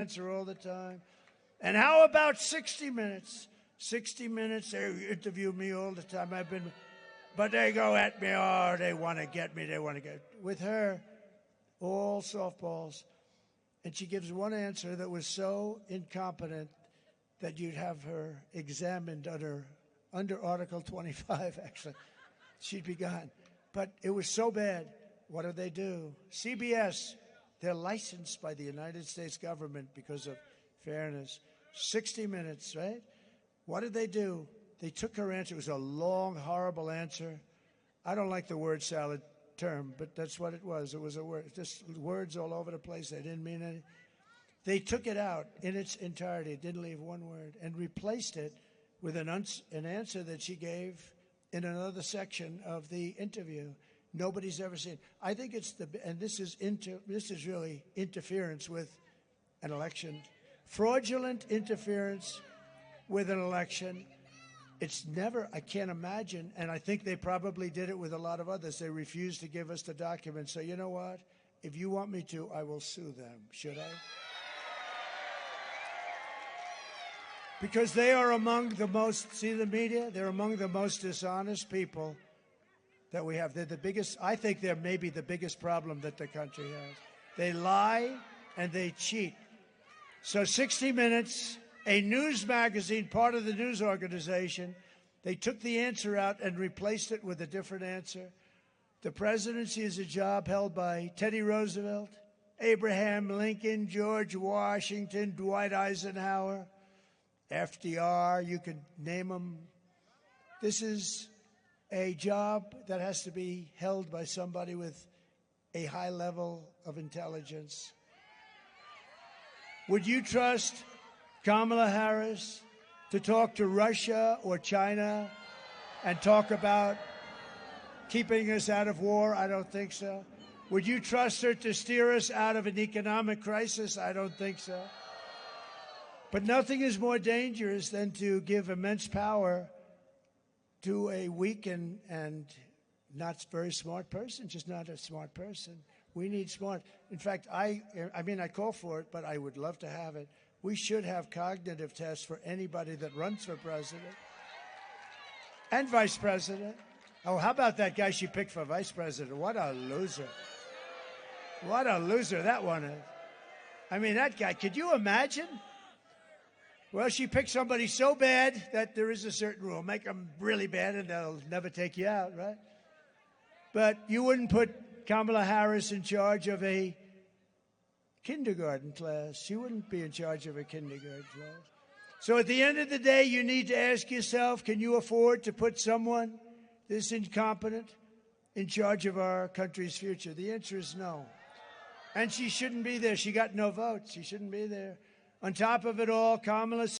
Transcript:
answer all the time. And how about 60 Minutes? 60 Minutes, they interview me all the time. But they go at me, oh, they want to get me, with her, all softballs. And she gives one answer that was so incompetent that you'd have her examined under Article 25, actually. She'd be gone. But it was so bad. What do? CBS, they're licensed by the United States government because of fairness. 60 Minutes, right? What did they do? They took her answer. It was a long, horrible answer. I don't like the word salad term, but that's what it was. It was a word, just words all over the place. They didn't mean anything. They took it out in its entirety. It didn't leave one word, and replaced it with an answer that she gave in another section of the interview. Nobody's ever seen. I think this is really interference with an election, fraudulent interference with an election. It's never, I can't imagine, and I think they probably did it with a lot of others. They refused to give us the documents. So you know what? If you want me to, I will sue them. Should I? Because they are among the most, see the media? They're among the most dishonest people that we have. They're the biggest, I think they're maybe the biggest problem that the country has. They lie and they cheat. So 60 Minutes, a news magazine, part of the news organization, they took the answer out and replaced it with a different answer. The presidency is a job held by Teddy Roosevelt, Abraham Lincoln, George Washington, Dwight Eisenhower, FDR, you could name them. This is a job that has to be held by somebody with a high level of intelligence. Would you trust Kamala Harris to talk to Russia or China and talk about keeping us out of war? I don't think so. Would you trust her to steer us out of an economic crisis? I don't think so. But nothing is more dangerous than to give immense power to a weak and not very smart person, just not a smart person. We need smart. In fact, I call for it, but I would love to have it. We should have cognitive tests for anybody that runs for president and vice president. Oh, how about that guy she picked for vice president? What a loser. What a loser that one is. I mean, that guy, could you imagine? Well, she picked somebody so bad that there is a certain rule. Make them really bad and they'll never take you out, right? But you wouldn't put Kamala Harris in charge of a kindergarten class. She wouldn't be in charge of a kindergarten class. So at the end of the day, you need to ask yourself, can you afford to put someone this incompetent in charge of our country's future? The answer is no. And she shouldn't be there. She got no votes. She shouldn't be there. On top of it all, Kamala